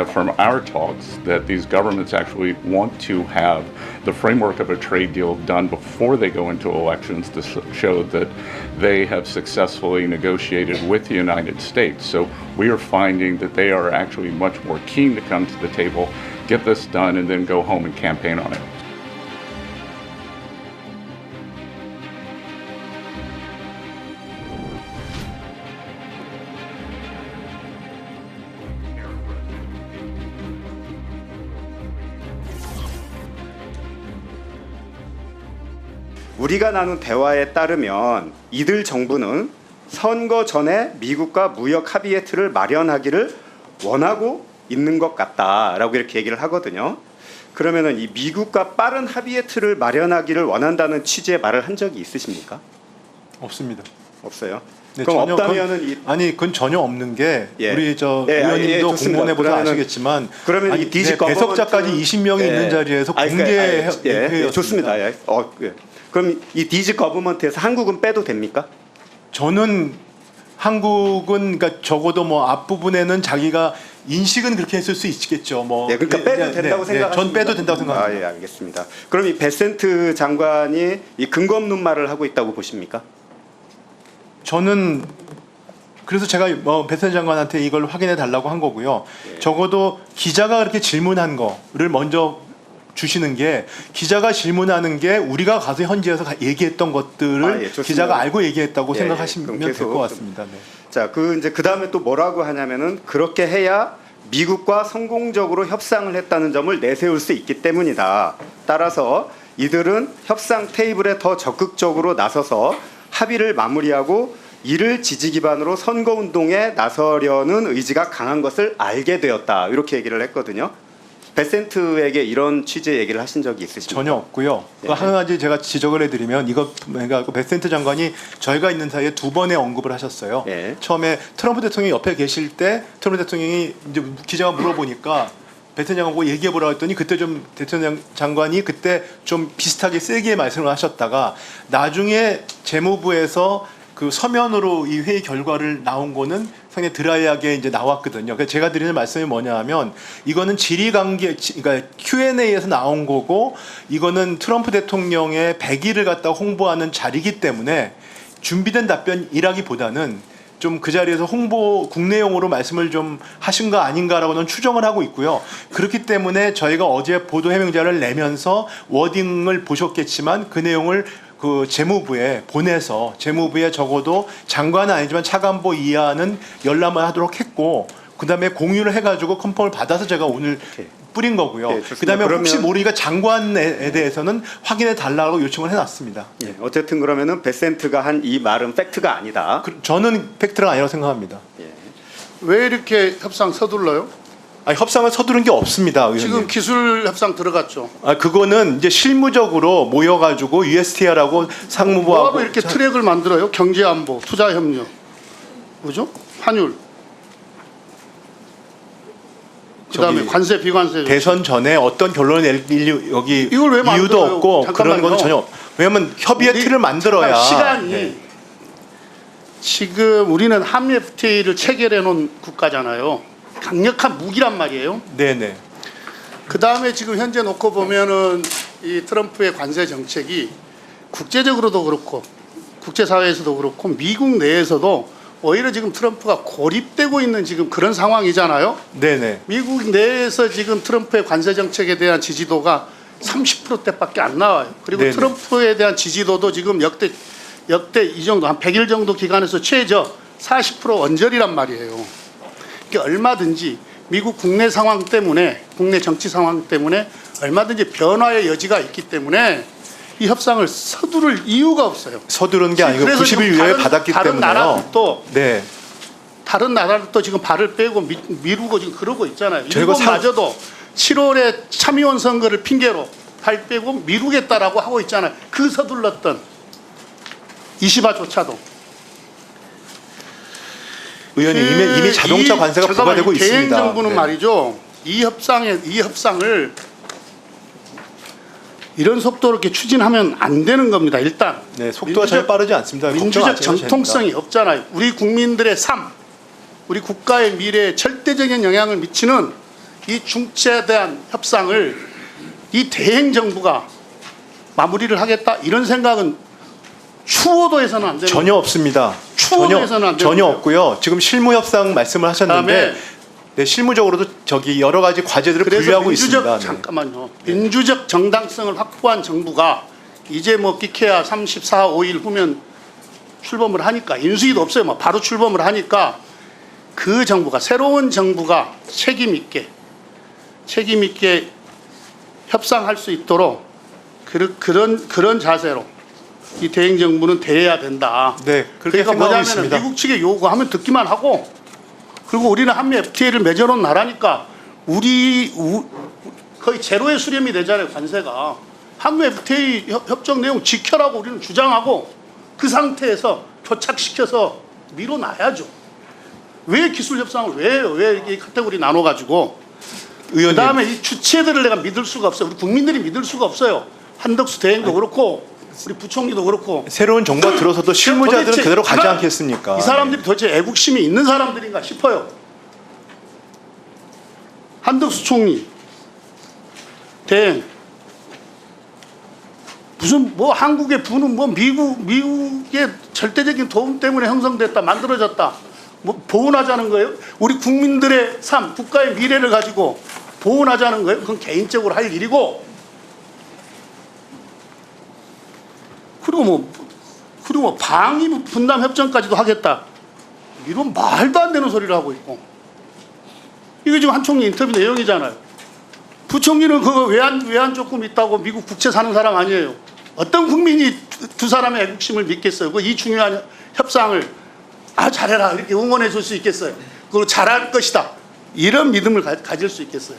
from our talks that these governments actually want to have the framework of a trade deal done before they go into elections to show that they have successfully negotiated with the United States. So we are finding that they are actually much more keen to come to the table, get this done, and then go home and campaign on it. 우리가 나눈 대화에 따르면 이들 정부는 선거 전에 미국과 무역 합의의 틀을 마련하기를 원하고 있는 것 같다라고 이렇게 얘기를 하거든요. 그러면은 이 미국과 빠른 합의의 틀을 마련하기를 원한다는 취지의 말을 한 적이 있으십니까? 없습니다. 없어요. 네, 그럼 없다면은 그건 전혀 없는 게 예. 우리 좋습니다. 의원님도 공무원에 보다 그러면은 아시겠지만 그러면 아니, 이 DG 배석자까지 20명이 있는 자리에서 공개 회의였습니다. 좋습니다. 예. 그럼 이 DG 거버먼트에서 한국은 빼도 됩니까? 저는 한국은 그러니까 적어도 뭐 앞부분에는 자기가 인식은 그렇게 했을 수 있겠죠. 뭐 그러니까 빼도 된다고 생각하십니까? 전 빼도 된다고 생각합니다. 예, 알겠습니다. 그럼 이 베센트 장관이 이 근거 없는 말을 하고 있다고 보십니까? 저는 그래서 제가 배센 장관한테 이걸 확인해 달라고 한 거고요. 적어도 기자가 그렇게 질문한 거를 먼저 주시는 게 기자가 질문하는 게 우리가 가서 현지에서 얘기했던 것들을 기자가 알고 얘기했다고 생각하시면 될 것 같습니다. 네. 자, 그 다음에 또 뭐라고 하냐면은 그렇게 해야 미국과 성공적으로 협상을 했다는 점을 내세울 수 있기 때문이다. 따라서 이들은 협상 테이블에 더 적극적으로 나서서 합의를 마무리하고 이를 지지 기반으로 선거운동에 나서려는 의지가 강한 것을 알게 되었다. 이렇게 얘기를 했거든요. 베센트에게 이런 취지의 얘기를 하신 적이 있으십니까? 전혀 없고요. 한 가지 제가 지적을 해드리면 그러니까 베센트 장관이 저희가 있는 사이에 2번의 언급을 하셨어요. 처음에 트럼프 대통령이 옆에 계실 때 트럼프 대통령이 이제 기자가 물어보니까 베센트 장관하고 얘기해 보라고 했더니 그때 좀 대통령 장관이 그때 좀 비슷하게 세게 말씀을 하셨다가 나중에 재무부에서 그 서면으로 이 회의 결과를 나온 거는 상당히 드라이하게 이제 나왔거든요. 그래서 제가 드리는 말씀이 뭐냐하면 이거는 질의관계, 그러니까 Q&A에서 나온 거고 이거는 트럼프 대통령의 100일을 갖다 홍보하는 자리이기 때문에 준비된 답변이라기보다는 좀 그 자리에서 홍보 국내용으로 말씀을 좀 하신 거 아닌가라고는 추정을 하고 있고요. 그렇기 때문에 저희가 어제 보도 해명자를 내면서 워딩을 보셨겠지만 그 내용을 그 재무부에 보내서 재무부에 적어도 장관은 아니지만 차관보 이하는 열람을 하도록 했고 그다음에 공유를 해가지고 컨펌을 받아서 제가 오늘 뿌린 거고요. 그다음에 혹시 모르니까 장관에 대해서는 확인해 달라고 요청을 해놨습니다. 어쨌든 그러면은 베센트가 한 이 말은 팩트가 아니다. 저는 팩트가 아니라고 생각합니다. 왜 이렇게 협상 서둘러요? 협상을 서두른 게 없습니다. 의원님. 지금 기술 협상 들어갔죠. 그거는 이제 실무적으로 모여가지고 USTR하고 상무부하고 뭐하고 이렇게 트랙을 만들어요? 경제안보, 투자협력, 뭐죠? 환율. 그다음에 관세, 비관세. 대선 전에 어떤 결론을 낼 여기 이걸 왜 이유도 만들어요? 없고 잠깐만요. 그런 건 전혀 왜냐하면 협의의 틀을 만들어야 시간이 지금 우리는 한미 FTA를 체결해 놓은 국가잖아요. 강력한 무기란 말이에요. 네네. 그 다음에 지금 현재 놓고 보면은 이 트럼프의 관세 정책이 국제적으로도 그렇고 국제사회에서도 그렇고 미국 내에서도 오히려 지금 트럼프가 고립되고 있는 지금 그런 상황이잖아요. 네네. 미국 내에서 지금 트럼프의 관세 정책에 대한 지지도가 30%대밖에 안 나와요. 그리고 네네. 트럼프에 대한 지지도도 지금 역대 이 정도 한 100일 정도 기간에서 최저 40% 언저리란 말이에요. 그러니까 얼마든지 미국 국내 상황 때문에 국내 정치 상황 때문에 얼마든지 변화의 여지가 있기 때문에 이 협상을 서두를 이유가 없어요. 서두른 게 아니고 90일 이후에 받았기 다른 때문에요. 나라들도 네. 다른 나라들도 지금 발을 빼고 미루고 지금 그러고 있잖아요. 저희가 일본마저도 7월에 참의원 선거를 핑계로 발 빼고 미루겠다라고 하고 있잖아요. 그 서둘렀던 이시바조차도. 의원님 이미 자동차 관세가 부과되고 있습니다. 개인 정부는 네. 말이죠. 이 협상을 이런 속도로 이렇게 추진하면 안 되는 겁니다. 일단 네, 속도가 전혀 빠르지 않습니다. 민주적 정통성이 없잖아요. 우리 국민들의 삶, 우리 국가의 미래에 절대적인 영향을 미치는 이 중재에 대한 협상을 이 대행 정부가 마무리를 하겠다 이런 생각은 추호도 해서는 안 되는 전혀 없습니다. 추호도 해서는 안 되는 전혀 거예요. 없고요. 지금 실무 협상 말씀을 하셨는데 그다음에 네, 실무적으로도 저기 여러 가지 과제들을 그래서 분류하고 민주적 있습니다. 네. 잠깐만요. 민주적 정당성을 확보한 정부가 이제 뭐 끼케야 34, 5일 후면 출범을 하니까 인수위도 없어요. 뭐 바로 출범을 하니까 그 정부가 새로운 정부가 책임 있게 협상할 수 있도록 그런 자세로 이 대행 정부는 대해야 된다. 네, 그렇게 그러니까 생각하고 뭐냐면 있습니다. 미국 측에 요구하면 듣기만 하고 그리고 우리는 한미 FTA를 맺어놓은 나라니까 거의 제로에 수렴이 되잖아요. 관세가. 한미 FTA 협정 내용 지켜라고 우리는 주장하고 그 상태에서 교착시켜서 밀어놔야죠. 왜 기술 협상을 왜 이 카테고리 나눠가지고 의원님. 그다음에 이 주체들을 내가 믿을 수가 없어요. 우리 국민들이 믿을 수가 없어요. 한덕수 대행도 그렇고 우리 부총리도 그렇고 새로운 정부가 들어서도 실무자들은 도대체 그대로 가지 않겠습니까? 이 사람들이 도대체 애국심이 있는 사람들인가 싶어요. 한덕수 총리 대행 무슨 뭐 한국의 부는 뭐 미국의 절대적인 도움 때문에 형성됐다 만들어졌다 뭐 보훈하자는 거예요? 우리 국민들의 삶 국가의 미래를 가지고 보훈하자는 거예요? 그건 개인적으로 할 일이고 그리고 뭐 방위 분담 협정까지도 하겠다 이런 말도 안 되는 소리를 하고 있고 이게 지금 한 총리 인터뷰 내용이잖아요. 부총리는 그거 외환 조금 있다고 미국 국채 사는 사람 아니에요. 어떤 국민이 두 사람의 애국심을 믿겠어요? 이 중요한 협상을 잘해라 이렇게 응원해 줄 수 있겠어요? 그걸 잘할 것이다 이런 믿음을 가질 수 있겠어요?